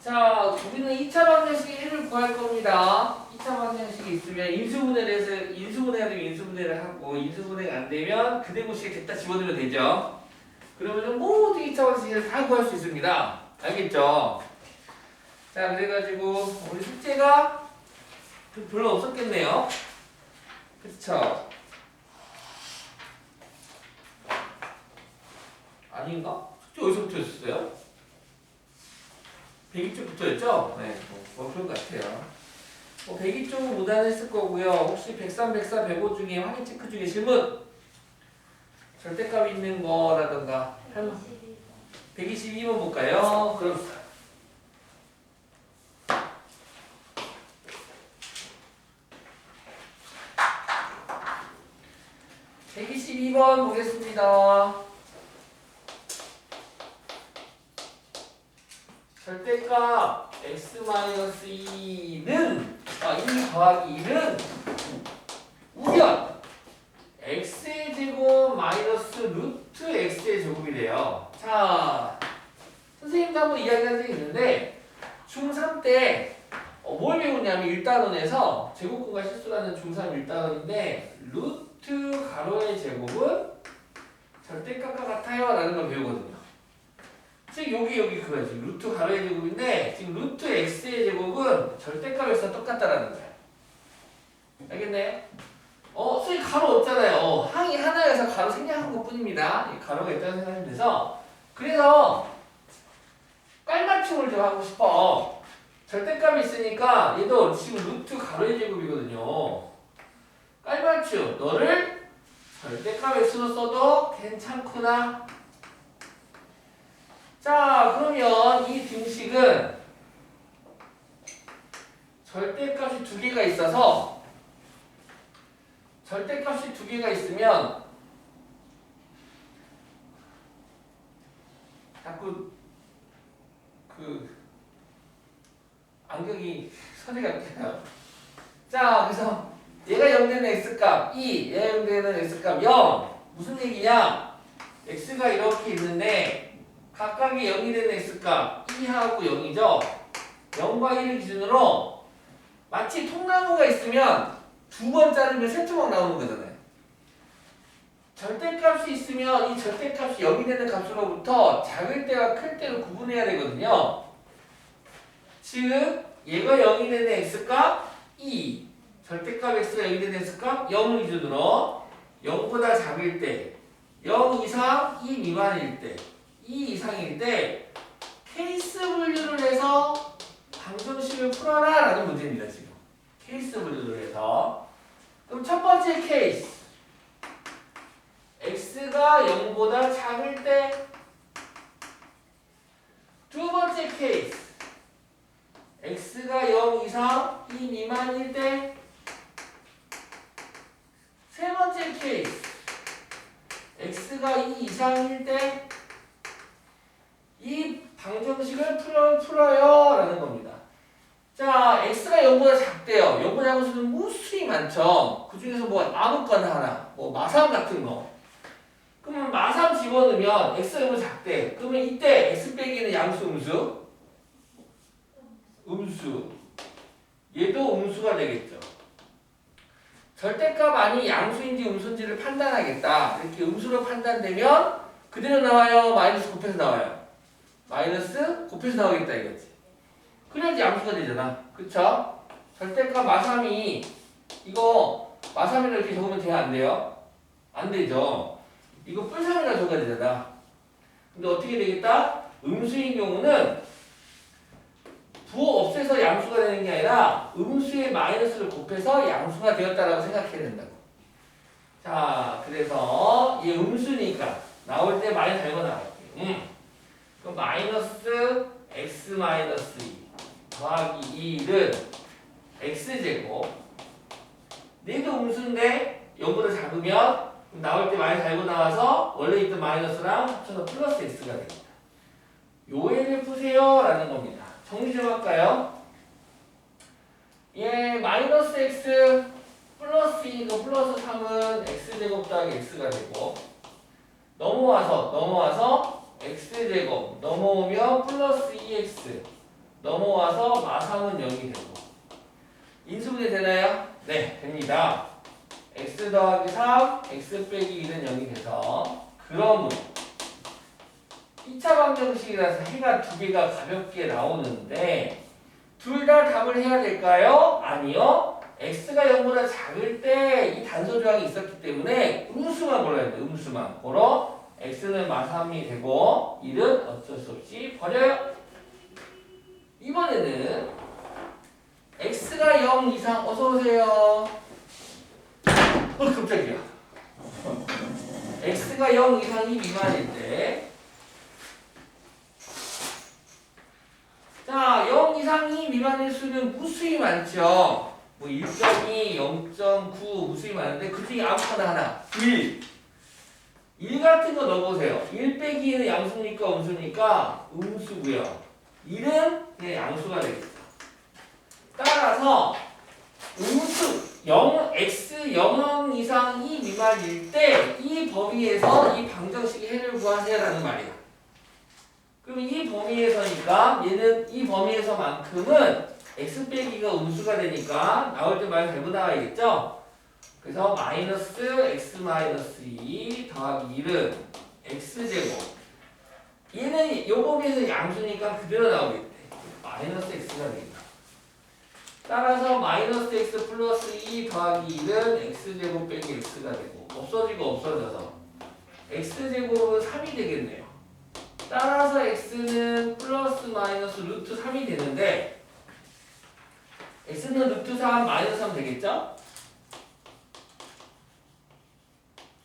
자, 우리는 2차 방정식의 1을 구할 겁니다. 2차 방정식이 있으면 인수분해를 해서 인수분해가 되면 인수분해를 하고 인수분해가 안 되면 그대무식에 됐다 집어넣으면 되죠. 그러면 모든 2차 방정식을 다 구할 수 있습니다. 알겠죠? 자, 그래가지고 우리 숙제가 별로 없었겠네요. 그쵸? 아닌가? 숙제 어디서부터 했었어요? 102쪽부터였죠? 네, 뭐 그런 것 같아요. 102쪽은 무단했을 거고요. 혹시 103, 104, 105 중에 확인 체크 중에 질문 절대값 있는 거라던가 122번 볼까요? 그럼 122번 보겠습니다. 절대값 x-2는 1 더하기 2는 우변 x의 제곱 마이너스 루트 x의 제곱이 돼요. 자, 선생님도 한번 이야기한 적이 있는데 중3 때 뭘 배우냐면 1단원에서 제곱근과 실수라는 중3 1단원인데 루트 가로의 제곱은 절대값과 같아요 라는 걸 배우거든요. 즉 여기 그거지. 루트 가로의 제곱인데 지금 루트 x의 제곱은 절대값에서 똑같다라는 거야. 알겠네? 선생님 가로 없잖아요. 항이 하나여서 가로 생략한 것 뿐입니다. 가로가 있다고 생각하면 돼서 그래서 깔맞춤을 좀 하고 싶어. 절대값이 있으니까 얘도 지금 루트 가로의 제곱이거든요. 깔맞춤 너를 절대값 x로 써도 괜찮구나. 자, 그러면 이 등식은 절대값이 두 개가 있어서 절대값이 두 개가 있으면 자꾸 안경이 소리가 깨요. 자, 그래서 얘가 0 되는 x값 2, 얘가 0 되는 x값 0. 무슨 얘기냐? x가 이렇게 있는데 각각이 0이 되는 x값 2하고 0이죠. 0과 1을 기준으로 마치 통나무가 있으면 두 번 자르면 세 조각 나오는 거잖아요. 절대값이 있으면 이 절대값이 0이 되는 값으로부터 작을 때와 클 때를 구분해야 되거든요. 즉 얘가 0이 되는 x값 2, 절대값 x가 0이 되는 x값 0을 기준으로 0보다 작을 때 0 이상 2 미만일 때 2 이상일 때 케이스 분류를 해서 방정식을 풀어라 라는 문제입니다. 지금 케이스 분류를 해서 그럼 첫 번째 케이스 x가 0보다 작을 때 두 번째 케이스 x가 0 이상 2 미만일 때 세 번째 케이스 x가 2 이상일 때 이 방정식을 풀어요 라는 겁니다. 자, x가 0보다 작대요. 0보다 작은 수는 무수히 많죠. 그 중에서 뭐 아무거나 하나, 뭐 마삼 같은 거. 그러면 마삼 집어넣으면 x가 0보다 작대. 그러면 이때 x 빼기는 양수, 음수? 음수. 얘도 음수가 되겠죠. 절대값 아니 양수인지 음수인지를 판단하겠다. 이렇게 음수로 판단되면 그대로 나와요? 마이너스 곱해서 나와요? 마이너스 곱해서 나오겠다 이거지. 그래야지 양수가 되잖아. 그쵸? 절대값 마삼이 이거 마삼이를 이렇게 적으면 돼요? 안 돼요? 안 되죠. 이거 뿔삼이라 적어야 되잖아. 근데 어떻게 되겠다? 음수인 경우는 부호 없애서 양수가 되는 게 아니라 음수의 마이너스를 곱해서 양수가 되었다라고 생각해야 된다고. 자, 그래서 얘 음수니까 나올 때 많이 달고 나갈게요. 그럼 마이너스 x 마이너스 2 더하기 2는 x제곱 얘도 음수인데 0보다 작으면 나올 때 많이 달고 나와서 원래 있던 마이너스랑 합쳐서 플러스 x가 됩니다. 요 애를 푸세요 라는 겁니다. 정리 좀 할까요? 예, 마이너스 x 플러스 2가 플러스 3은 x제곱 더하기 x가 되고 넘어와서 x제곱 넘어오면 플러스 2x 넘어와서 마삼은 0이 되고 인수분해 되나요? 네, 됩니다. x 더하기 3, x 빼기 1은 0이 돼서 그러므로 2차 방정식이라서 해가 두 개가 가볍게 나오는데 둘 다 답을 해야 될까요? 아니요. x가 0보다 작을 때 이 단서 조항이 있었기 때문에 음수만 골라야 돼요. 음수만. 고로 x는 마삼이 되고 1은 어쩔 수 없이 버려요. 이번에는 x가 0 이상 어서오세요. 깜짝이야. x가 0 이상이 미만일 때 자, 0 이상이 미만일 수는 무수히 많죠. 뭐 1.2, 0.9 무수히 많은데 그 중에 아무거나 하나 1 같은 거 넣어보세요. 1 빼기 1은 양수입니까 음수입니까? 음수고요. 1은 그냥 양수가 되겠죠. 따라서 음수 x 0 이상이 미만일 때 이 범위에서 이 방정식의 해를 구하세요라는 말이에요. 그럼 이 범위에서니까 얘는 이 범위에서만큼은 x 빼기가 음수가 되니까 나올 때 말 잘못 나와야겠죠? 그래서 마이너스 x 마이너스 2 더하기 1은 x제곱 얘는 요 범위에서 양수니까 그대로 나오겠대. 마이너스 x가 되겠다. 따라서 마이너스 x 플러스 2 더하기 1은 x제곱 빼기 x가 되고 없어지고 없어져서 x제곱은 3이 되겠네요. 따라서 x는 플러스 마이너스 루트 3이 되는데 x는 루트 3 마이너스 3 되겠죠?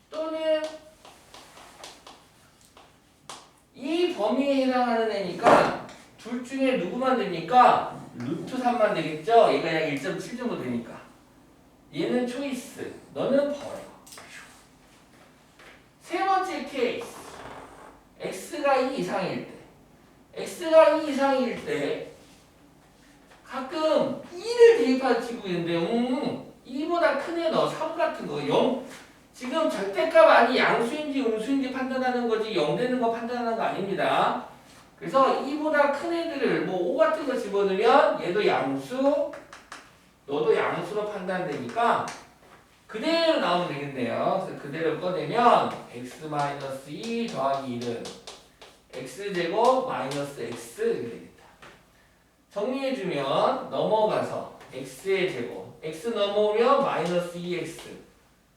또는 이 범위에 해당하는 애니까 둘 중에 누구만 됩니까? 루트 3만 되겠죠? 얘가 약 1.7 정도 되니까 얘는 초이스 너는 버려. 세 번째 케이스 x가 2 이상일 때 x가 2 이상일 때 가끔 2를 대입할 친구가 있는데 2보다 큰 애 넣어 3 같은 거 0 지금 절대값 아니 양수인지 음수인지 판단하는 거지 0 되는 거 판단하는 거 아닙니다. 그래서 2보다 큰 애들을 뭐 5 같은 거 집어넣으면 얘도 양수 너도 양수로 판단되니까 그대로 나오면 되겠네요. 그래서 그대로 꺼내면 x-2 더하기 1은 x제곱 마이너스 x 이렇게 되겠다. 정리해주면 넘어가서 x의 제곱 x 넘어오면 마이너스 2x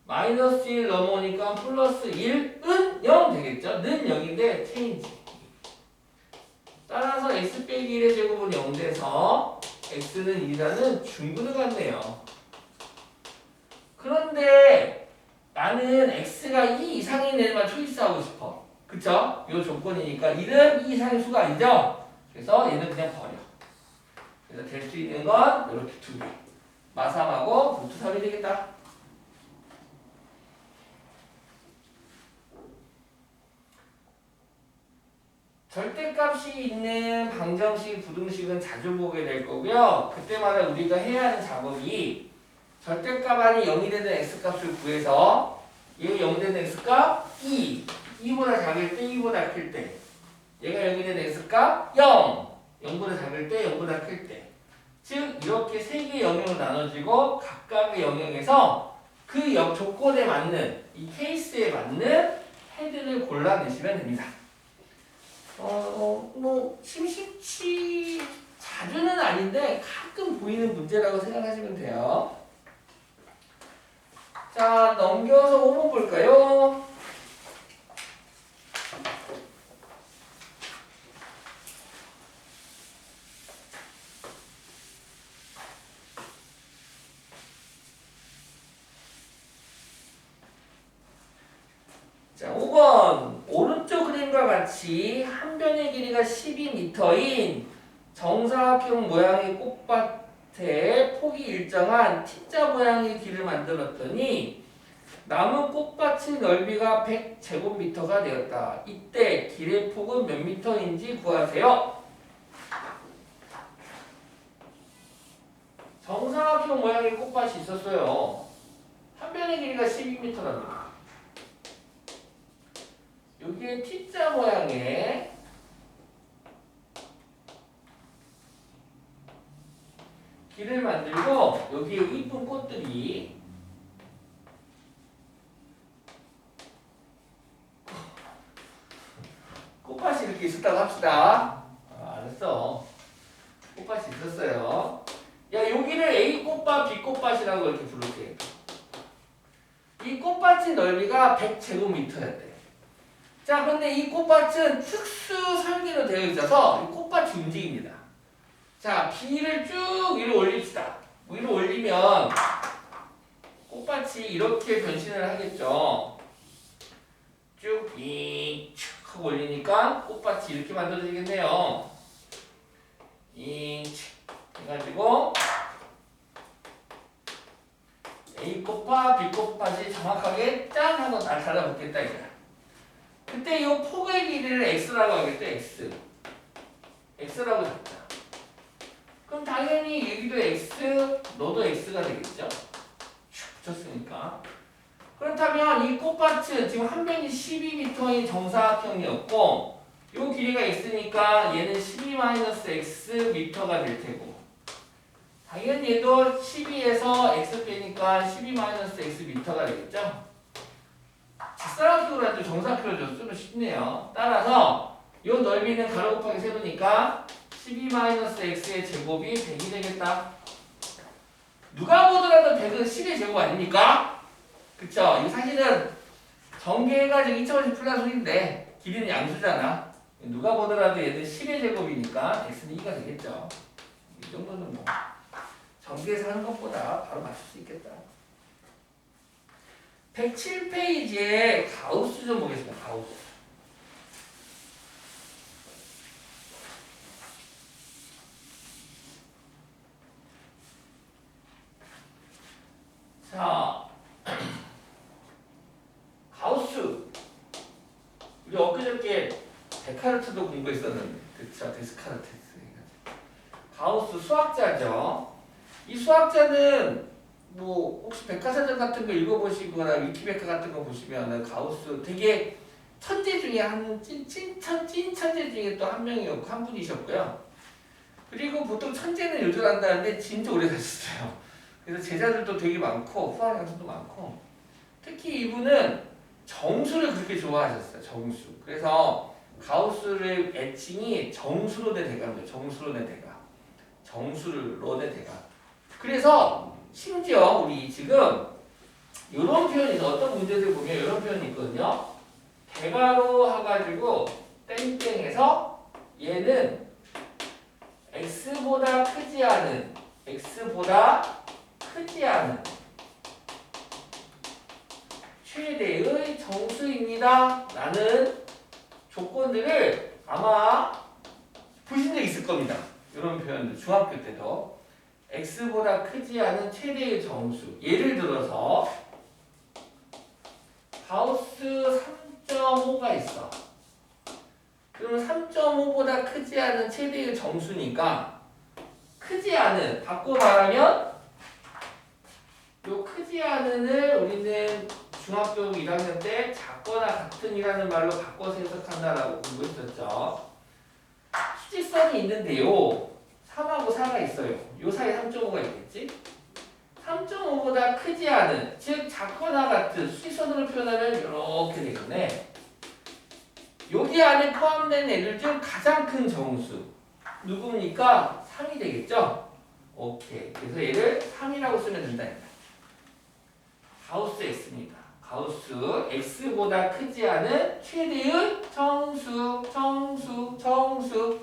마이너스 1 넘어오니까 플러스 1은 0 되겠죠? 는 0인데 체인지 따라서 x 빼기 1의 제곱은 0 돼서 x는 2라는 중근을 갖네요. 그런데 나는 x가 2 이상인 애만 초이스하고 싶어. 그쵸? 이 조건이니까 1은 2 이상의 수가 아니죠? 그래서 얘는 그냥 버려. 그래서 될 수 있는 건 이렇게 두 개. 마삼하고 루트 3이 되겠다. 절대값이 있는 방정식, 부등식은 자주 보게 될 거고요. 그때마다 우리가 해야 하는 작업이 절대값 안이 0이 되는 x값을 구해서 얘가 0이 되는 x값 2 2보다 작을 때 2보다 클 때 얘가 0이 되는 x값 0 0보다 작을 때 0보다 클 때 즉 이렇게 세 개의 영역으로 나눠지고 각각의 영역에서 그 조건에 맞는 이 케이스에 맞는 헤드를 골라내시면 됩니다. 뭐 심심치 자주는 아닌데 가끔 보이는 문제라고 생각하시면 돼요. 자, 넘겨서 5번 볼까요? 자, 5번 오른쪽 그림과 같이 한 변의 길이가 12m인 정사각형 모양의 꽃밭에 폭이 일정한 T자 모양의 길을 만들었더니 나무 꽃밭의 넓이가 100제곱미터가 되었다. 이때 길의 폭은 몇 미터인지 구하세요. 정사각형 모양의 꽃밭이 있었어요. 한 변의 길이가 12m랍니다. 여기에 T자 모양의 길을 만들고 여기에 이쁜 꽃들이 꽃밭이 이렇게 있었다고 합시다. 알았어. 꽃밭이 있었어요. 야, 여기를 A 꽃밭, B 꽃밭이라고 이렇게 부를게. 이 꽃밭의 넓이가 100제곱미터였대. 자, 그런데 이 꽃밭은 특수 설계로 되어 있어서 이 꽃밭이 움직입니다. 자, B를 쭉 위로 올립시다. 위로 올리면 꽃밭이 이렇게 변신을 하겠죠. 쭉, 쭉 하고 올리니까 꽃밭이 이렇게 만들어지겠네요. 해가지고 A 꽃밭, B 꽃밭이 정확하게 짠 하고 다 달라붙겠다 이거야. 그때 이 폭의 길이를 x라고 하겠죠. x라고 잡자. 그럼 당연히 여기도 x, 너도 x가 되겠죠. 쭉 붙였으니까. 그렇다면 이 꽃밭은 지금 한 변이 12m인 정사각형이었고 요 길이가 x니까 얘는 12-x m가 될 테고 당연히 얘도 12에서 x 빼니까 12-x m가 되겠죠? 직사각형으로 해도 정사각형으로 줬으면 쉽네요. 따라서 요 넓이는 가로 곱하기 세로니까 12-x의 제곱이 100이 되겠다. 누가 보더라도 100은 10의 제곱 아닙니까? 그쵸? 이거 사실은 전개해가지고 2차원식 풀란 소리인데 길이는 양수잖아. 누가 보더라도 얘는 10의 제곱이니까 x는 2가 되겠죠. 이 정도는 뭐 전개해서 하는 것보다 바로 맞출 수 있겠다. 107페이지에 가우스 좀 보겠습니다. 가우스. 자, 가우스. 우리 엊그저께 데카르트도 공부했었는데, 그쵸? 데스카르트. 가우스 수학자죠. 이 수학자는 뭐 혹시 백과사전 같은 거 읽어보시거나 위키백과 같은 거 보시면 가우스 되게 천재 중에 찐 천재 중에 또 한 명이었고 한 분이셨고요. 그리고 보통 천재는 요절한다는데 진짜 오래 사셨어요. 그래서 제자들도 되게 많고 후한 학생도 많고 특히 이분은 정수를 그렇게 좋아하셨어요. 정수. 그래서 가우스를 애칭이 정수론의 대가입니다. 정수론의 대가. 정수론의 대가. 그래서 심지어 우리 지금 이런 표현이 있어. 어떤 문제들 보면 이런 표현이 있거든요. 대가로 해가지고 땡땡해서 얘는 x보다 크지 않은 최대의 정수입니다. 라는 조건들을 아마 보신 적 있을 겁니다. 이런 표현들 중학교 때도 x보다 크지 않은 최대의 정수. 예를 들어서 가우스 3.5가 있어. 그러면 3.5보다 크지 않은 최대의 정수니까 크지 않은 바꿔 말하면 요 크지 않은을 우리는 중학교 1학년 때 작거나 같은이라는 말로 바꿔서 해석한다라고 공부했었죠. 수직선이 있는데요. 3하고 4가 있어요. 요 사이에 3.5가 있겠지? 3.5보다 크지 않은, 즉 작거나 같은 수직선으로 표현하면 이렇게 되겠네. 여기 안에 포함된 애들 중 가장 큰 정수 누굽니까? 3이 되겠죠? 오케이. 그래서 얘를 3이라고 쓰면 된다. 가우스 x입니다. 가우스 x보다 크지 않은 최대의 정수가 정수.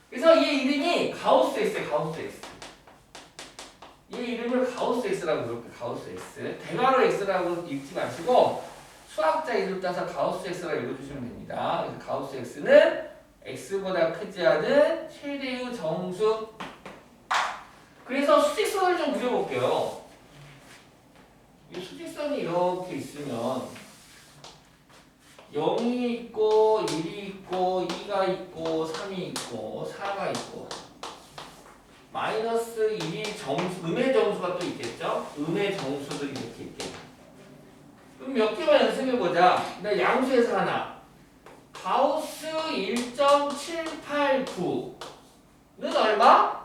그래서 얘 이름이 가우스 x예요. 가우스 x. 얘 이름을 가우스 x라고 부를게요. 가우스 x. 대괄호 x라고 읽지 마시고 수학자 이름 따서 가우스 x라고 읽어주시면 됩니다. 그래서 가우스 x는 x보다 크지 않은 최대의 정수. 그래서 수직선을 좀 그려볼게요. 이 수직선이 이렇게 있으면 0이 있고 1이 있고 2가 있고 3이 있고 4가 있고 마이너스 1이 정수, 음의 정수가 또 있겠죠? 음의 정수도 이렇게 있겠죠. 그럼 몇 개만 연습해보자. 나 양수에서 하나. 가우스 1.789는 얼마?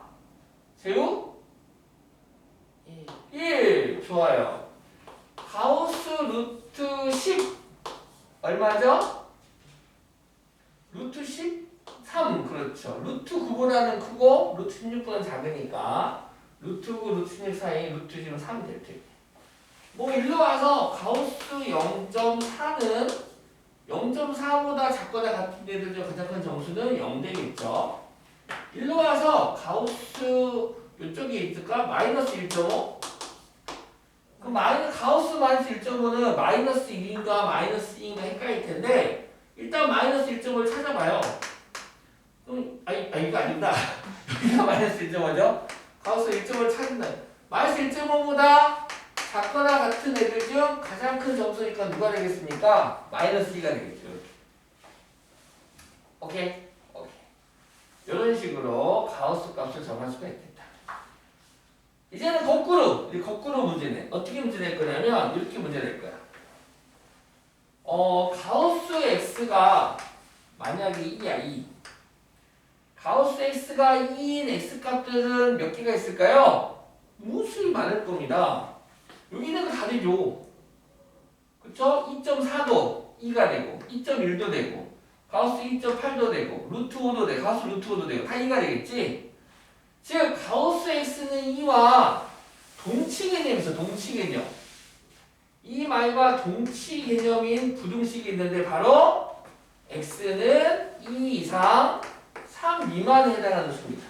제곱 1. 좋아요. 가우스 루트 10 얼마죠? 루트 13. 그렇죠. 루트 9보다는 크고 루트 16보다는 작으니까 루트 9, 루트 16 사이 루트 10은 3이 될 테고. 뭐 일로 와서 가우스 0.4는 0.4보다 작거나 같은 애들 중 가장 큰 정수는 0 되겠죠. 일로 와서 가우스 이쪽에 있을까? 마이너스 1.5? 그럼 가우스 마이너스 1.5는 마이너스 1인가 마이너스 2인가 헷갈릴 텐데 일단 마이너스 1.5를 찾아봐요. 그럼 이거 아닙니다. 여기가 마이너스 1.5죠? 가우스 1.5를 찾는다. 마이너스 1.5보다 작거나 같은 애들 중 가장 큰 점수니까 누가 되겠습니까? 마이너스 2가 되겠죠. 오케이? 오케이. 이런 식으로 가우스 값을 정할 수가 있겠다. 이제는 거꾸로 문제네. 어떻게 문제 낼 거냐면 이렇게 문제 낼 거야. 가우스 x가 만약에 2야 2. 가우스 x가 2인 x 값들은 몇 개가 있을까요? 무수히 많을 겁니다. 여기 있는 거 다 되죠. 그쵸? 2.4도 2가 되고 2.1도 되고 가우스 2.8도 되고 루트 5도 되고 가우스 루트 5도 되고 다 2가 되겠지? 즉 가우스 x는 2와 동치 개념이 있어. 동치 개념. 이 말과 동치 개념인 부등식이 있는데 바로 x는 2 이상 3 미만에 해당하는 수입니다.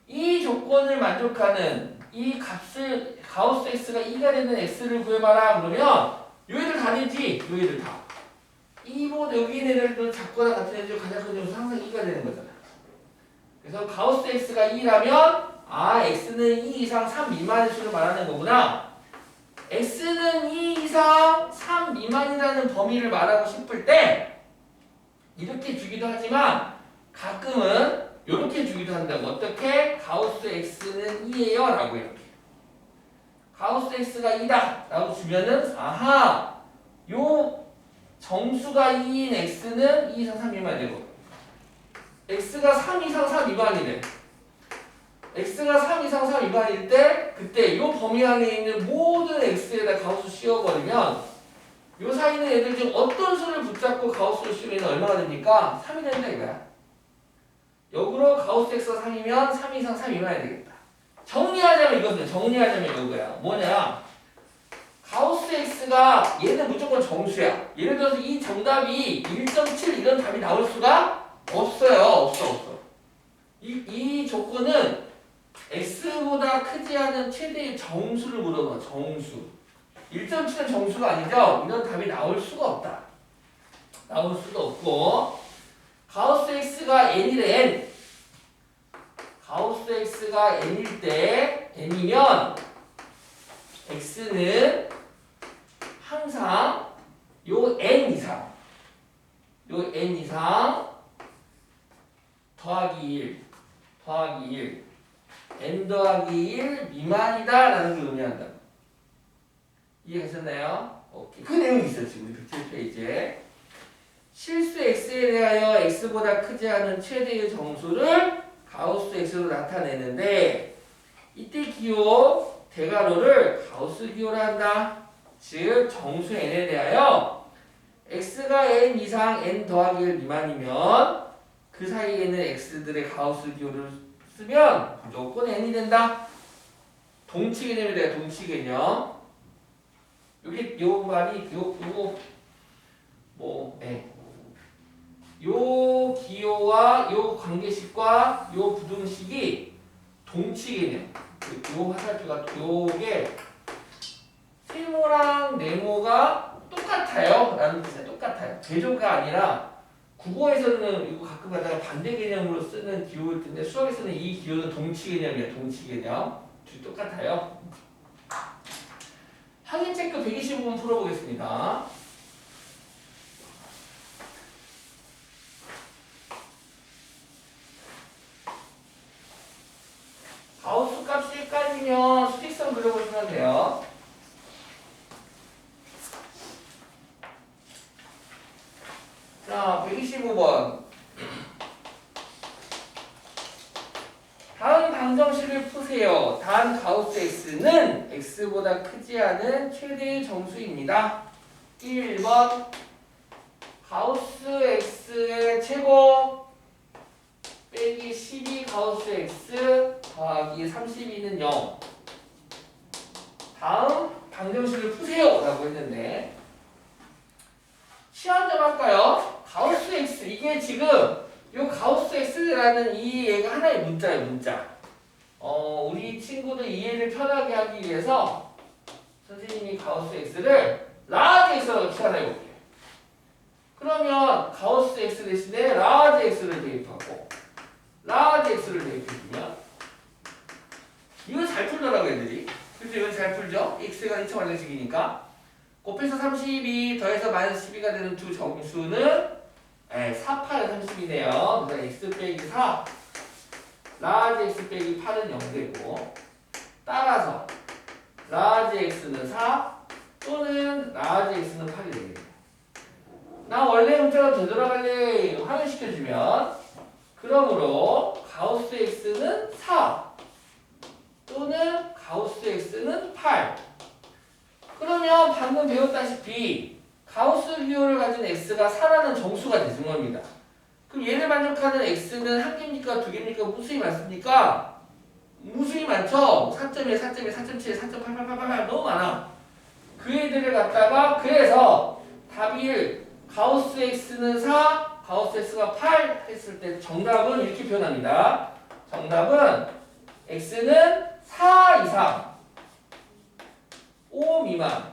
이 조건을 만족하는 이 값을 가우스 x가 2가 되는 x를 구해봐라 그러면 요애들 다 되지? 요애들 다. 2보다 여기 있는 애들도 작거나 같은 애들 가장 큰 점수 항상 2가 되는 거잖아. 그래서 가우스 x가 2라면 x는 2 이상 3 미만의 수를 말하는 거구나. x는 2 이상 3 미만이라는 범위를 말하고 싶을 때 이렇게 주기도 하지만 가끔은 이렇게 주기도 한다고. 어떻게? 가우스 x는 2예요 라고 이렇게. 가우스 x가 2다 라고 주면은 아하 요 정수가 2인 x는 2 이상 3 미만이고 x가 3 이상 4 미만이래. x가 3 이상 4 미만일 때 그때 이 범위 안에 있는 모든 x에다 가우스 씌워버리면 요 사이에 있는 애들 중 어떤 수를 붙잡고 가우스를 씌우면 얼마가 됩니까? 3이 된다 이거야. 역으로 가우스 x가 3이면 3 이상 3 미만이 되겠다. 정리하자면 이거야. 뭐냐? 가우스 x가 얘는 무조건 정수야. 예를 들어서 이 정답이 1.7 이런 답이 나올 수가 없어요. 없어. 이 조건은 x보다 크지 않은 최대의 정수를 물어봐. 정수. 1.7은 정수가 아니죠? 이런 답이 나올 수가 없다. 나올 수도 없고 가우스 x가 n이래 n. 가우스 x가 n일 때 n이면 x는 항상 요 n 이상 더하기 1 n 더하기 1 미만이다 라는 걸 의미한다. 이해하셨나요? 오케이. 그 내용이 있어 지금 107페이지에. 실수 x에 대하여 x보다 크지 않은 최대의 정수를 가우스 x로 나타내는데 이때 기호 대괄호를 가우스 기호라 한다. 즉 정수 n에 대하여 x가 n 이상 n 더하기 1 미만이면 그 사이에 있는 x들의 가우스 기호를 쓰면 무조건 n이 된다. 동치 개념에 대해 동치 개념. 여기 요 말이 요 기호와 요 관계식과 요 부등식이 동치 개념. 요 화살표가 요게 세모랑 네모가 똑같아요 라는 뜻이야. 똑같아요. 대조가 아니라 국어에서는 이거 가끔 가다가 반대 개념으로 쓰는 기호일 텐데 수학에서는 이 기호는 동치 개념이야. 동치 개념. 둘이 똑같아요. 확인 체크 125번 풀어보겠습니다. 가우스 값이 헷갈리면 수직선 그려보시면 돼요. 자, 125번. 다음 단 방정식을 푸세요. 단 가우스 x는 x보다 크지 않은 최대의 정수입니다. 1번 가우스 x의 제곱 빼기 12 가우스 x 더하기 32는 0. 다음 방정식을 푸세요 라고 했는데 시험 좀 할까요? 가우스 x 이게 지금 요 가우스 x라는 이 얘가 하나의 문자예요. 문자. 우리 친구들 이해를 편하게 하기 위해서 선생님이 가우스 x를 라지 x라고 치환해 볼게요. 그러면 가우스 x 대신에 라지 x를 대입하고 라지 x를 대입해주면 이거 잘 풀더라고 애들이. 그래서 이건 잘 풀죠? x가 2차 방정식이니까 곱해서 32 더해서 마이너스 12가 되는 두 정수는 4, 8, 30이네요. 그래서 x 빼기 4 라지 x 빼기 8은 0되고 따라서 라지 x는 4 또는 라지 x는 8이 되겠네요. 나 원래 문자로 되돌아갈래 확인시켜주면 그러므로 가우스 x는 4 또는 가우스 x는 8. 그러면 방금 배웠다시피 가우스 기호를 가진 x가 4라는 정수가 되는 겁니다. 그럼 얘를 만족하는 x는 한 개입니까? 두 개입니까? 무수히 많습니까? 무수히 많죠? 4.1, 4.1, 4.7, 4.8888 너무 많아. 그 애들을 갖다가 그래서 답이 가우스 x는 4, 가우스 x가 8 했을 때 정답은 이렇게 표현합니다. 정답은 x는 4 이상 5 미만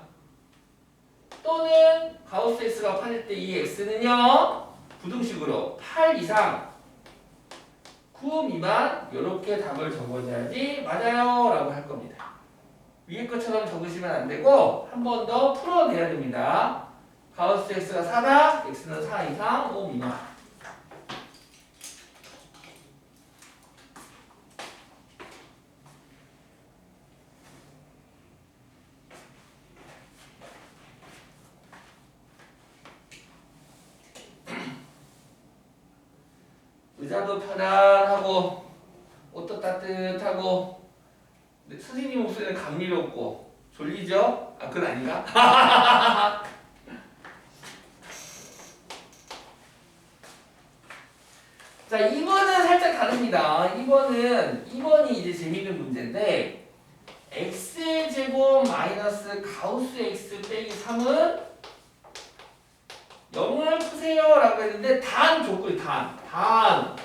또는 가우스 x가 8일 때 이 x는요 부등식으로 8 이상 9 미만 이렇게 답을 적어줘야지 맞아요 라고 할 겁니다. 위에 것처럼 적으시면 안 되고 한 번 더 풀어내야 됩니다. 가우스 x가 4다 x는 4 이상 5 미만. 의자도 편안하고 옷도 따뜻하고 선생님 목소리는 감미롭고 졸리죠? 아 그건 아닌가? 자 2번은 살짝 다릅니다. 2번이 이제 재밌는 문제인데 x의 제곱 마이너스 가우스 x 빼기 3은 0을 푸세요 라고 했는데 단 조건이 단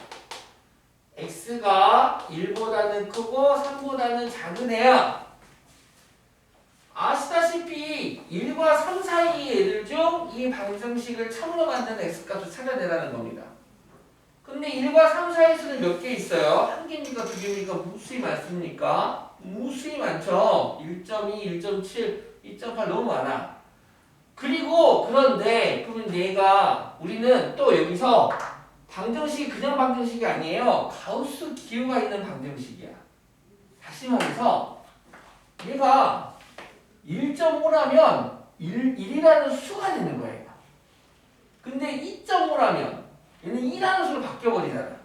x가 1보다는 크고 3보다는 작은 애야. 아시다시피 1과 3 사이의 애들 중 이 방정식을 참으로 만드는 x값을 찾아내라는 겁니다. 근데 1과 3 사이의 수는 몇 개 있어요? 한 개입니까? 두 개입니까? 무수히 많습니까? 무수히 많죠. 1.2, 1.7, 2.8 너무 많아. 그리고 그런데 그러면 우리는 또 여기서 방정식이 그냥 방정식이 아니에요. 가우스 기호가 있는 방정식이야. 다시 말해서 얘가 1.5라면 1이라는 수가 되는 거예요. 근데 2.5라면 얘는 2라는 수로 바뀌어버리잖아.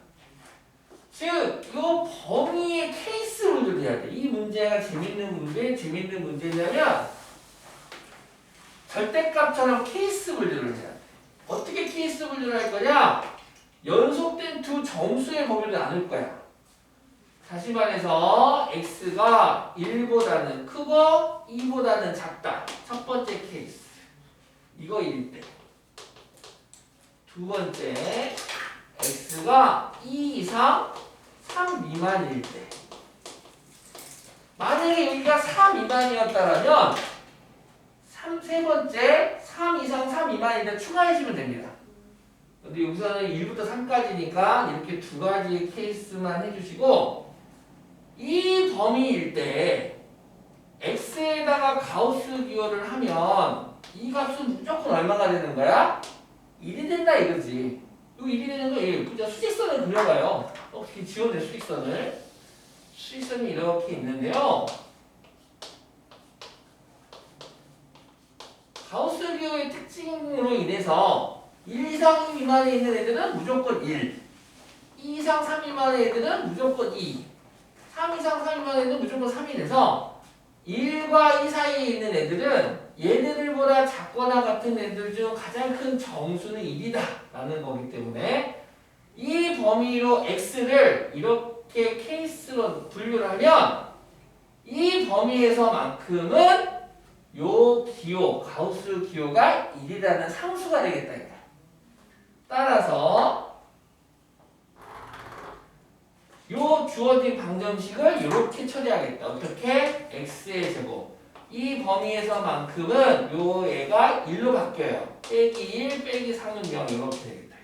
즉, 이 범위의 케이스 분류를 해야 돼. 이 문제가 재밌는 문제냐면 절대값처럼 케이스 분류를 해야 돼. 어떻게 케이스 분류를 할 거냐? 연속된 두 정수의 범위를 나눌 거야. 다시 말해서 x가 1보다는 크고 2보다는 작다. 첫 번째 케이스. 이거 1일 때. 두 번째 x가 2 이상 3 미만일 때. 만약에 여기가 4 미만이었다면 세 번째 3 이상 3 미만일 때 추가해주면 됩니다. 근데 여기서는 1부터 3까지니까 이렇게 두 가지의 케이스만 해주시고 이 범위일 때 x에다가 가우스 기호를 하면 이 값은 무조건 얼마가 되는 거야? 1이 된다 이거지. 여기 1이 되는 거 그냥 수직선을 그려봐요. 어떻게 지워내 수직선을. 수직선이 이렇게 있는데요. 가우스 기호의 특징으로 인해서 1 이상 미만에 있는 애들은 무조건 1, 2 이상 3 미만의 애들은 무조건 2. 3 이상 3 미만 애들은 무조건 3이 돼서 1과 2 사이에 있는 애들은 얘네들보다 작거나 같은 애들 중 가장 큰 정수는 1이다 라는 거기 때문에 이 범위로 x를 이렇게 케이스로 분류를 하면 이 범위에서만큼은 요 기호, 가우스 기호가 1이라는 상수가 되겠다. 이거야. 따라서 요 주어진 방정식을 이렇게 처리하겠다. 어떻게? x의 제곱. 이 범위에서만큼은 요 얘가 1로 바뀌어요. 빼기 1, 빼기 3은 0 이렇게 되겠다.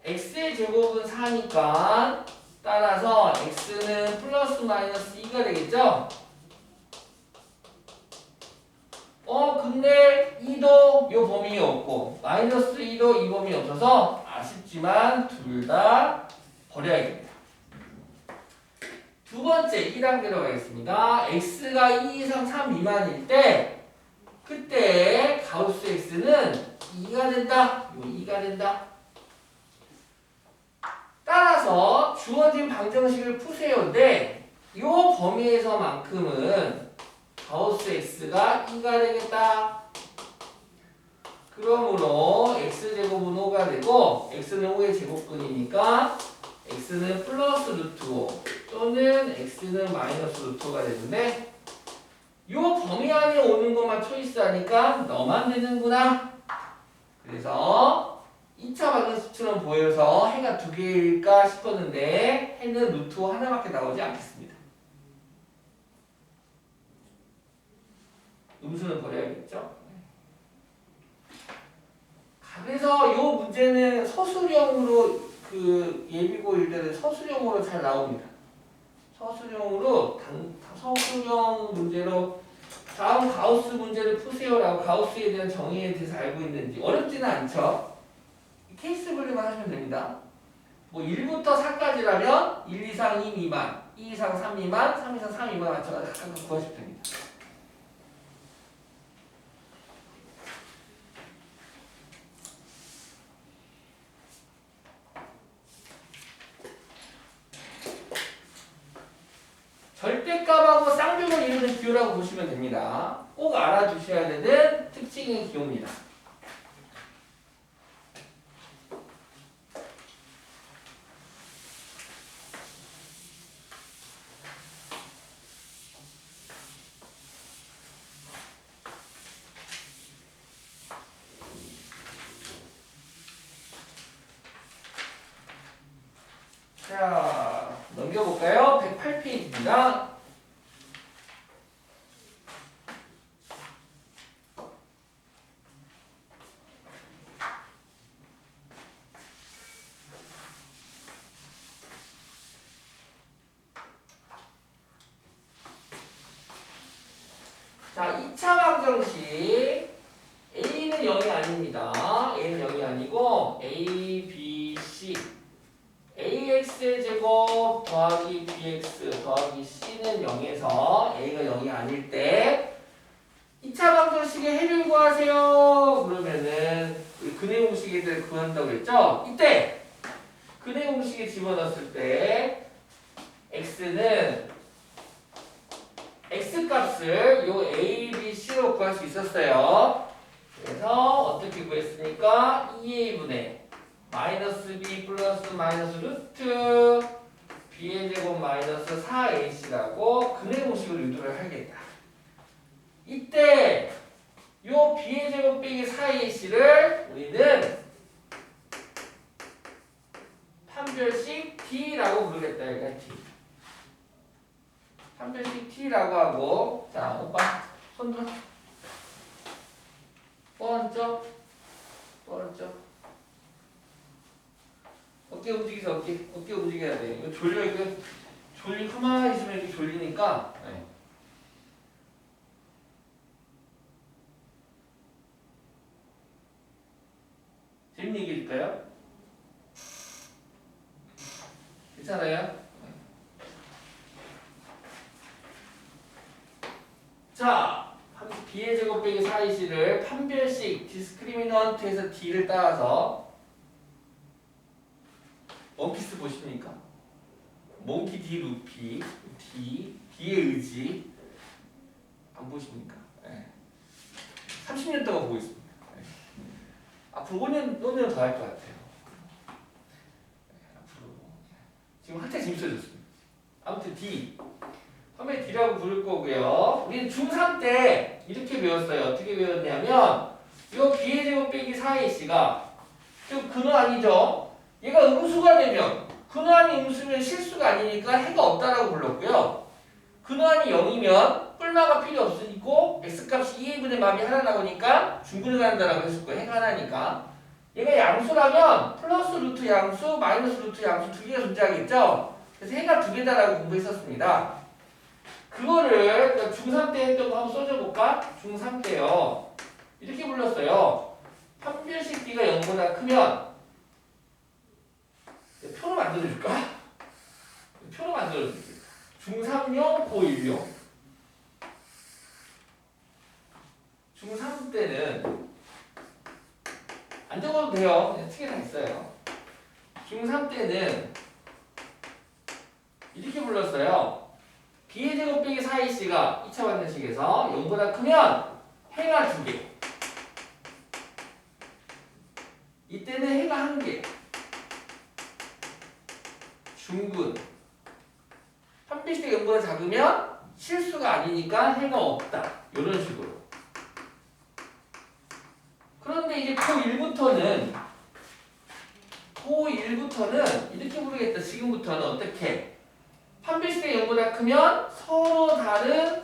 x의 제곱은 4니까 따라서 x는 플러스 마이너스 2가 되겠죠? 근데 2도 요 범위에 없고 마이너스 2도 이 범위에 없어서 아쉽지만 둘 다 버려야겠다. 두 번째 2단계로 가겠습니다. x가 2 이상 3 미만일 때 그때 가우스 x는 2가 된다. 요 2가 된다. 따라서 주어진 방정식을 푸세요인데 요 범위에서만큼은 가우스 x가 2가 되겠다. 그러므로 x제곱은 5가 되고 x는 5의 제곱근이니까 x는 플러스 루트 5 또는 x는 마이너스 루트 5가 되는데 요 범위 안에 오는 것만 초이스하니까 너만 되는구나. 그래서 2차 방정식처럼 보여서 해가 두 개일까 싶었는데 해는 루트 5 하나밖에 나오지 않겠습니다. 음수는 버려야겠죠. 그래서 이 문제는 서술형으로 그 예비고일 때는 서술형으로 잘 나옵니다. 서술형 문제로 다음 가우스 문제를 푸세요라고 가우스에 대한 정의에 대해서 알고 있는지 어렵지는 않죠. 케이스 분류만 하시면 됩니다. 뭐 1부터 4까지라면 1 이상 2 미만, 2 이상 3 미만, 3 이상 3 미만 맞춰서 각각 구하시면 됩니다. 절대값하고 쌍벽을 이루는 기호라고 보시면 됩니다. 꼭 알아두셔야 되는 특징의 기호입니다. 자, 넘겨볼까요? 108페이지입니다. 자, 2차 방정식 A는 0이 아닙니다. A는 0이 아니고 A, B, C AX의 제곱 더하기 BX 더하기 C는 0에서 A가 0이 아닐 때 2차 방정식의 해를 구하세요. 그러면은 근해 공식에 대해 구한다고 했죠? 이때 근해 공식에 집어넣었을 때 X는 X값을 요 A, B, C로 구할 수 있었어요. 그래서 어떻게 구했습니까? 2A분의 마이너스 B 플러스 마이너스 루트 B의 제곱 마이너스 4AC라고 근해 공식을 유도를 하겠다. 이때 요 B의 제곱 빼기 4AC를 우리는 판별식 T라고 부르겠다. 이거 T. 판별식 T라고 하고, 자, 오빠 손 들어. 뻗었죠? 어깨 움직이세요. 어깨 움직여야 돼. 이거 졸려. 이거 가만히 있으면 이렇게 졸리니까. 네. 재밌는 얘기 해줄까요? 괜찮아요? 자, B의 제곱 빼기 4AC를 판별식 디스크리미넌트에서 D를 따라서 원피스 보십니까? 몽키 D 루피 D의 의지 안 보십니까? 네. 30년 동안 보고 있습니다. 네. 앞으로 5년 더 할 것 같아요. 네, 앞으로 지금 한참 재밌어졌습니다. 아무튼 D 처음에 D라고 부를 거고요. 우리는 중3 때 이렇게 배웠어요. 어떻게 배웠냐면 이 B의 제곱 빼기 4AC가 좀 근호아니죠. 얘가 음수가 되면 근호안이 음수면 실수가 아니니까 해가 없다라고 불렀고요. 근호안이 0이면 뿔마가 필요 없으니까 x값이 2a분의 마비 하나 나오니까 중근을 간다라고 했을 거예요. 해가 하나니까. 얘가 양수라면 플러스 루트 양수, 마이너스 루트 양수 두 개가 존재하겠죠. 그래서 해가 두 개다라고 공부했었습니다. 그거를 중3 때 했던 거 한번 써줘볼까? 중3 때요. 이렇게 불렀어요. 판별식 D가 0보다 크면 표로 만들어줄까? 표로 만들어줄게. 중3용, 고1용. 중3 때는 안 적어도 돼요. 그냥 책에 다 있어요. 중3 때는 이렇게 불렀어요. B의 제곱 빼기 4AC가 2차 방정식에서 0보다 크면 해가 2개. 이때는 해가 1개. 중근. 판별식 0보다 작으면 실수가 아니니까 해가 없다. 이런 식으로. 그런데 이제 고1부터는 이렇게 부르겠다. 지금부터는 어떻게? 판별식 0보다 크면 서로 다른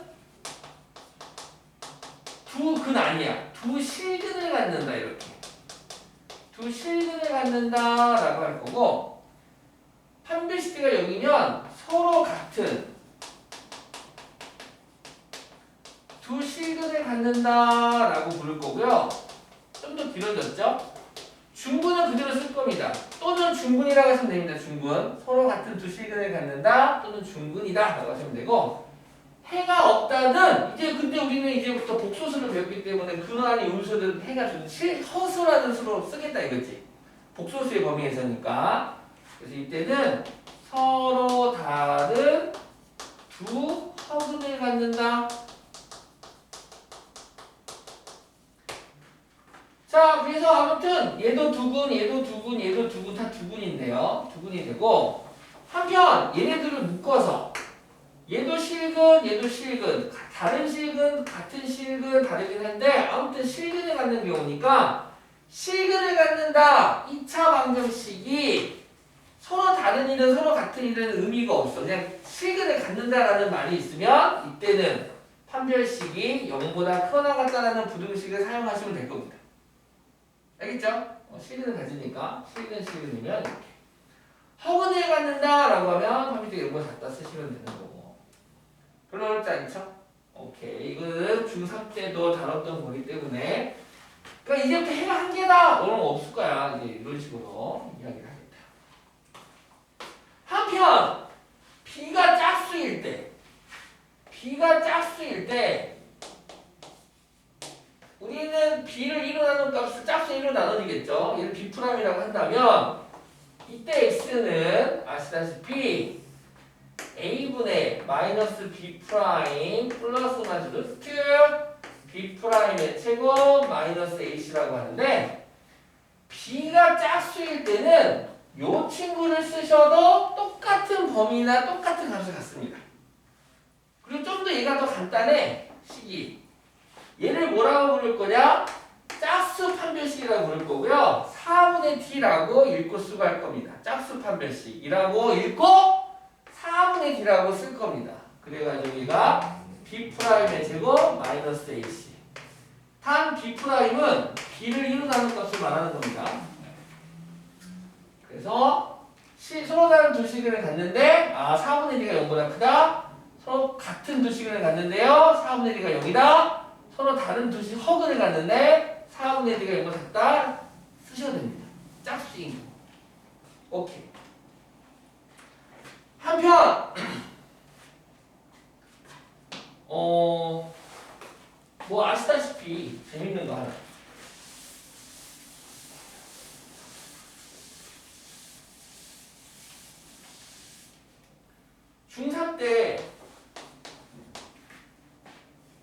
두 근 아니야. 두 실근을 갖는다. 이렇게. 두 실근을 갖는다라고 할 거고, 판별식가 0이면 서로 같은 두 실근을 갖는다라고 부를 거고요. 좀 더 길어졌죠? 중근은 그대로 쓸 겁니다. 또는 중근이라고 하시면 됩니다. 중근. 서로 같은 두 실근을 갖는다 또는 중근이다 라고 하시면 되고, 해가 없다는 이제 근데 우리는 이제부터 복소수를 배웠기 때문에 근호안이 음수든 해가 주든 허수라는 수로 쓰겠다 이거지. 복소수의 범위에서니까. 그래서 이때는 서로 다른 두 허근을 갖는다. 자, 그래서 아무튼 얘도 두근, 얘도 두근, 얘도 두근 다 두근인데요. 두근이 되고, 한편 얘네들을 묶어서 얘도 실근, 얘도 실근, 다른 실근, 같은 실근 다르긴 한데 아무튼 실근을 갖는 경우니까 실근을 갖는다. 2차 방정식이 서로 다른 일은 서로 같은 일은 의미가 없어. 그냥 실근을 갖는다라는 말이 있으면 이때는 판별식이 0보다 크거나 같다라는 부등식을 사용하시면 될 겁니다. 알겠죠? 실근을 가지니까 실근이면 이렇게. 허근을 갖는다라고 하면 판별식 0보다 같다 쓰시면 되는 거고. 별로 어렵지 않죠? 오케이. 이거는 중3 때도 다뤘던 거기 때문에 그러니까 이제부터 해가 한 개다! 이런 거 없을 거야. 이제 이런 식으로 이야기를 하겠다. 한편 B가 짝수일 때 우리는 B를 1로 나눈 값을 짝수 1로 나눠지겠죠. 얘를 B'이라고 한다면 이때 X는 아시다시피 A분의 마이너스 B 프라임 플러스 마이너스 B 프라임의 제곱 마이너스 AC라고 하는데, B가 짝수일 때는 요 친구를 쓰셔도 똑같은 범위나 똑같은 값을 갖습니다. 그리고 좀 더 얘가 더 간단해. 식이. 얘를 뭐라고 부를 거냐? 짝수 판별식이라고 부를 거고요. 4분의 T라고 읽고 쓰고 할 겁니다. 짝수 판별식이라고 읽고 4분의 T라고 쓸 겁니다. 그래가지고 여기가 B'의 제곱 마이너스 AC. 단 B'은 B를 1로 나눈 값을 말하는 겁니다. 그래서 서로 다른 두 시근을 갖는데 4분의 D가 0보다 크다. 서로 같은 두 시근을 갖는데요. 4분의 D가 0이다. 서로 다른 두 허근을 갖는데 4분의 D가 0보다 같다. 쓰셔도 됩니다. 짝수인 거. 오케이. 한편 뭐 아시다시피 재밌는 거 하나. 중3 때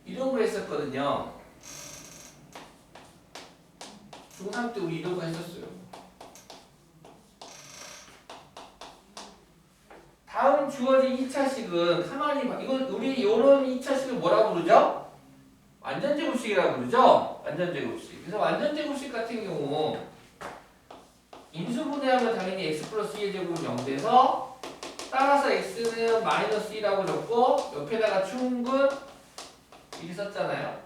이런 거 했었거든요. 중3 때 우리 이런 거 했었어요. 다음 주어진 2차식은 가만히 봐. 이거 우리 요런 2차식을 뭐라고 부르죠? 완전제곱식이라고 부르죠? 완전제곱식. 그래서 완전제곱식 같은 경우 인수분해하면 당연히 x 플러스 2의 제곱은 0돼서 따라서 x는 마이너스 2라고 적고 옆에다가 충분 이렇게 썼잖아요.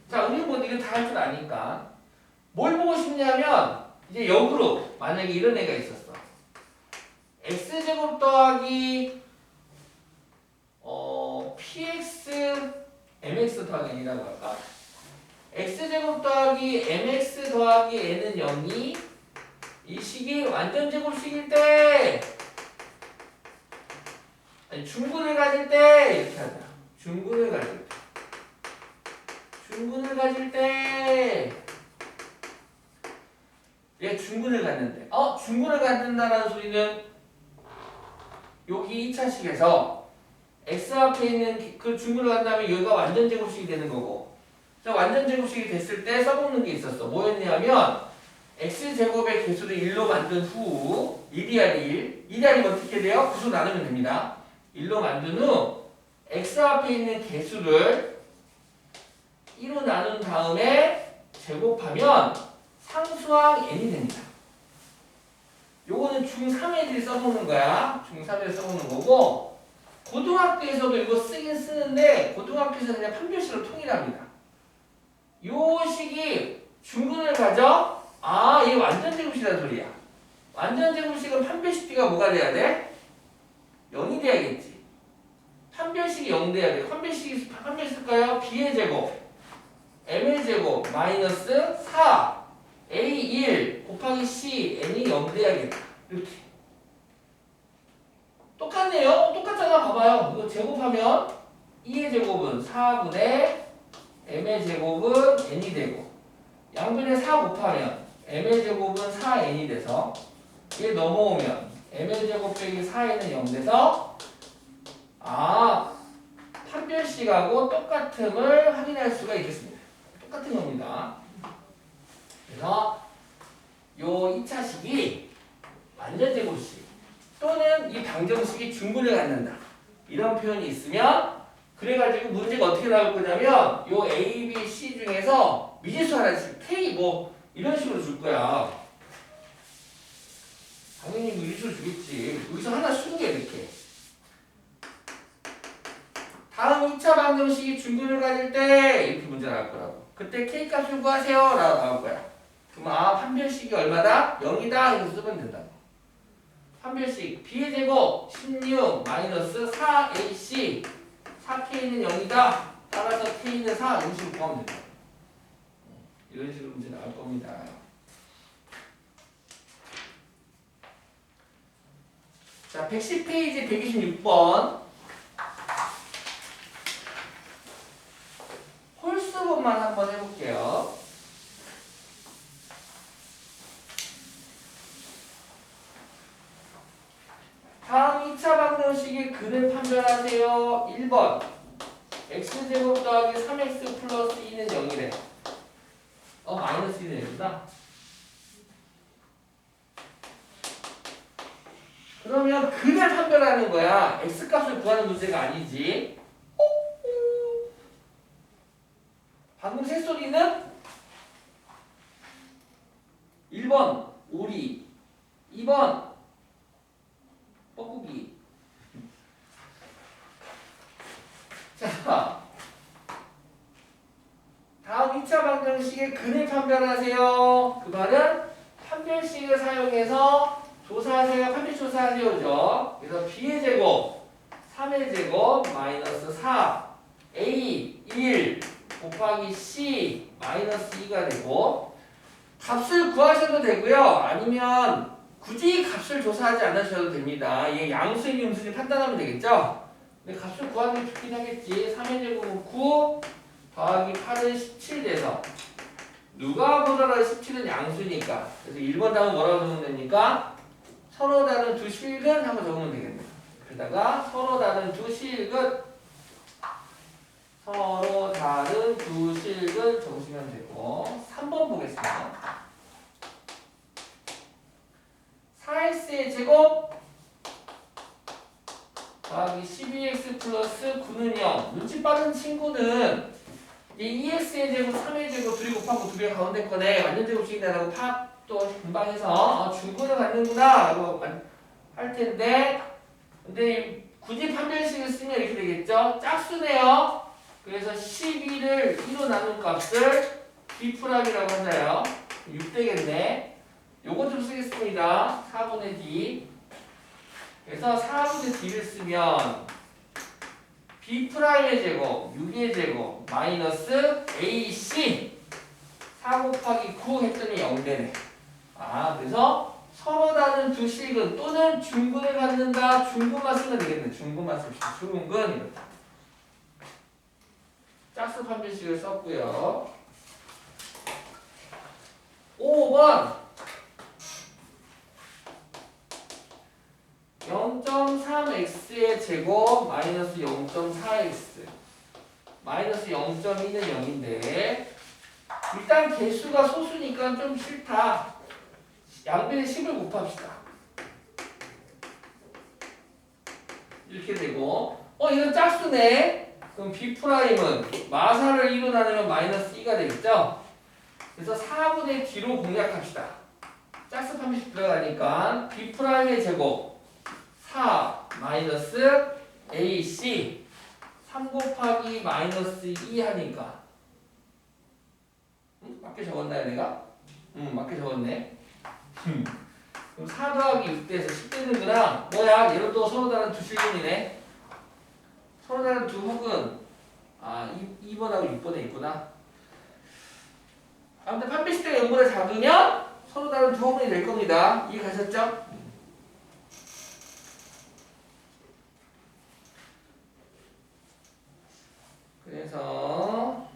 자, 우리 뭐 이거 다 할 줄 아니까 뭘 보고 싶냐면 이제 역으로 만약에 이런 애가 있었어. x제곱 더하기 px mx 더하기 n이라고 할까? x제곱 더하기 mx 더하기 n은 0이 이 식이 완전제곱식일 때 아니 중근을 가질 때 이렇게 하자. 중근을 가질 때 중근을 가질 때 얘 중근을 갖는데 중근을 갖는다라는 소리는 여기 2차식에서 x 앞에 있는 그 중근을 갖는다면 여기가 완전제곱식이 되는 거고 완전제곱식이 됐을 때 써먹는 게 있었어. 뭐였냐면 x제곱의 개수를 1로 만든 후 1이야 1. 1이 아니면 어떻게 돼요? 구수 나누면 됩니다. 1로 만든 후 x 앞에 있는 개수를 1로 나눈 다음에 제곱하면 상수항 n이 됩니다. 요거는 중3 애들이 써먹는 거야. 중3 애들 써먹는 거고 고등학교에서도 이거 쓰긴 쓰는데 고등학교에서는 그냥 판별식으로 통일합니다. 요 식이 중근을 가져? 얘 완전제곱식이라는 소리야. 완전제곱식은 판별식 b가 뭐가 돼야 돼? 0이 돼야겠지. 판별식이 0 돼야 돼. 판별식일까요? b의 제곱 m의 제곱 마이너스 4 a 1 곱하기 c n이 0 돼야겠다. 이렇게 똑같네요. 똑같잖아. 봐봐요. 이거 제곱하면 2의 제곱은 4분의 m의 제곱은 n이 되고 양변에 4 곱하면 m의 제곱은 4n이 돼서 얘 넘어오면 m의 제곱 빼기 4n은 0 돼서 판별식하고 똑같음을 확인할 수가 있겠습니다. 똑같은 겁니다. 그래서 요 2차식이 완전제곱식 또는 이 방정식이 중근을 갖는다 이런 표현이 있으면 그래가지고 문제가 어떻게 나올 거냐면 요 A, B, C 중에서 미지수 하나씩 K 뭐 이런 식으로 줄 거야. 당연히 미지수 주겠지. 여기서 하나 숨겨 이렇게. 다음 2차 방정식이 중근을 가질 때 이렇게 문제 나올 거라고. 그때 K 값을 구하세요 라고 나올 거야. 그럼 판별식이 얼마다? 0이다 이렇게 쓰면 된다고. 판별식 B의 제곱 16 마이너스 4AC 4K는 0이다. 따라서 K는 4 이런 식으로 구하면 된다. 이런 식으로 문제 나올 겁니다. 자, 110페이지 126번 홀수분만 한번 해볼게요. 다음 2차 방정식의 근을 판별하세요. 1번 x제곱 더하기 3x 플러스 2는 0이래. 마이너스 2는 0이다. 그러면 근을 판별하는 거야. x값을 구하는 문제가 아니지. 방금 새소리는 1번 오리 2번 뻐꾸기. 자, 다음 2차 방정식의 근을 판별하세요. 그 말은 판별식을 사용해서 조사하세요. 판별식 조사하세요죠. 그래서 b의 제곱 3의 제곱 마이너스 4 a 1 곱하기 c 마이너스 2가 되고 값을 구하셔도 되고요. 아니면 굳이 값을 조사하지 않으셔도 됩니다. 이게 양수인지 음수인지 판단하면 되겠죠? 근데 값을 구하는 게 좋긴 하겠지. 3의 제곱은 9 더하기 8은 17 돼서 누가 보더라도 17은 양수니까 그래서 1번 답은 뭐라고 적으면 됩니까? 서로 다른 두 실근 하고 적으면 되겠네요. 여기다가 서로 다른 두 실근 서로 다른 두 실근 적으시면 되고 3번 보겠습니다. 4x의 제곱 더하기 12x 플러스 9는 0. 눈치 빠른 친구는 이 2x의 제곱, 3의 제곱 둘이 곱하고 두 개 가운데 거네 완전 제곱식이다라고 또 금방 해서 중근을 갖는구나 라고 할 텐데, 근데 굳이 판별식을 쓰면 이렇게 되겠죠. 짝수네요. 그래서 12를 2로 나눈 값을 B프라임이라고 하자요. 6 되겠네. 요거 좀 쓰겠습니다. 4분의 D. 그래서 4분의 D를 쓰면 B프라임의 제곱, 6의 제곱, 마이너스 AC 4 곱하기 9 했더니 0 되네. 그래서 서로 다른 두 실근 또는 중근을 갖는다. 중근만 쓰면 되겠네. 중근만 씁시다. 중근 이렇다. 짝수 판별식을 썼고요. 5번 0.3x의 제곱 마이너스 0.4x 마이너스 0.2는 0인데 일단 개수가 소수니까 좀 싫다. 양변에 10을 곱합시다. 이렇게 되고 이건 짝수네. 그럼 B'은 마사를 2로 나누면 마이너스 2가 되겠죠? 그래서 4분의 D로 공략합시다. 짝수 판별식 들어가니까 B'의 제곱 4 마이너스 AC 3 곱하기 마이너스 2 하니까 맞게 적었나요 내가? 맞게 적었네. 그럼 4 더하기 6대에서 10 되는구나. 뭐야? 얘는 또 서로 다른 두 실근이네. 서로 다른 두 혹은 2번하고 6번에 있구나. 아무튼 판별식대가 0보다 작으면 서로 다른 두 혹은이 될 겁니다. 이해 가셨죠? 그래서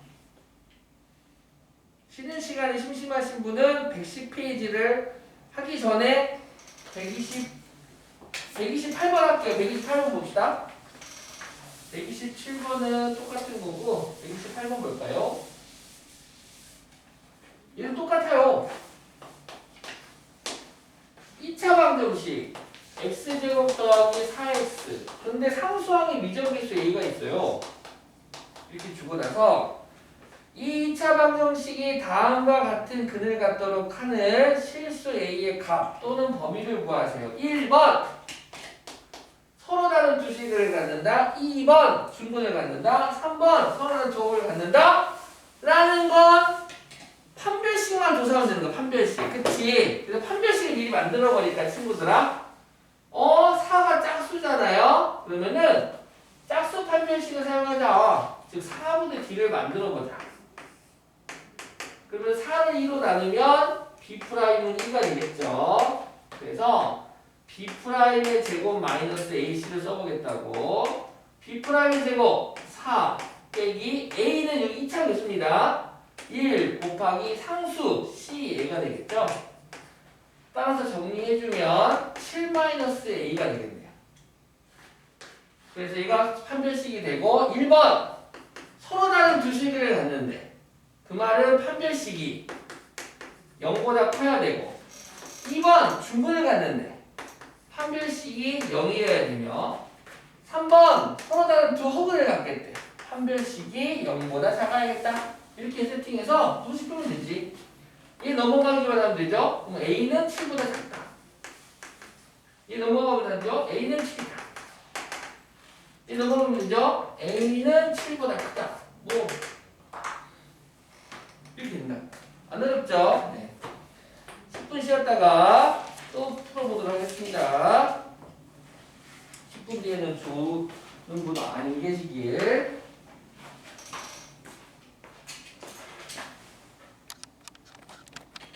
쉬는 시간이 심심하신 분은 110페이지를 하기 전에 128번 할게요. 128번 봅시다. 127번은 똑같은 거고 128번 볼까요? 얘는 똑같아요. 2차 방정식 x제곱 더하기 4x. 그런데 상수항에 미정계수 a가 있어요. 이렇게 주고 나서 2차 방정식이 다음과 같은 근을 갖도록 하는 실수 a의 값 또는 범위를 구하세요. 1번 서로 다른 두 식을 갖는다. 2번 중근을 갖는다. 3번 서로 다른 조합을 갖는다. 라는 건 판별식만 조사하면 되는 거야. 판별식. 그치? 그래서 판별식을 미리 만들어 버리니까 친구들아 4가 짝수잖아요. 그러면은 짝수 판별식을 사용하자. 즉 4분의 D를 만들어 보자. 그러면 4를 2로 나누면 B'은 2가 되겠죠. 그래서 B'의 제곱 마이너스 AC를 써보겠다고. B'의 제곱 4 빼기 A는 여기 2차 개수입니다. 1 곱하기 상수 CA가 되겠죠. 따라서 정리해주면 7-A가 되겠네요. 그래서 얘가 판별식이 되고 1번 서로 다른 두 식을 갖는데 그 말은 판별식이 0보다 커야 되고 2번 중근을 갖는데 판별식이 0이어야 되며 3번 서로 다른 두 허근을 갖겠대. 판별식이 0보다 작아야겠다. 이렇게 세팅해서 두 식 풀면 되지. 얘 넘어가기만 하면 되죠. 그럼 A는 7보다 작다. 얘 넘어가면 되죠. A는 7이다. 얘 넘어가면 되죠. A는 7보다 크다. 뭐 이렇게 된다. 안 어렵죠? 네. 10분 쉬었다가 또 풀어보도록 하겠습니다. 10분 뒤에는 주는 분 안 계시길.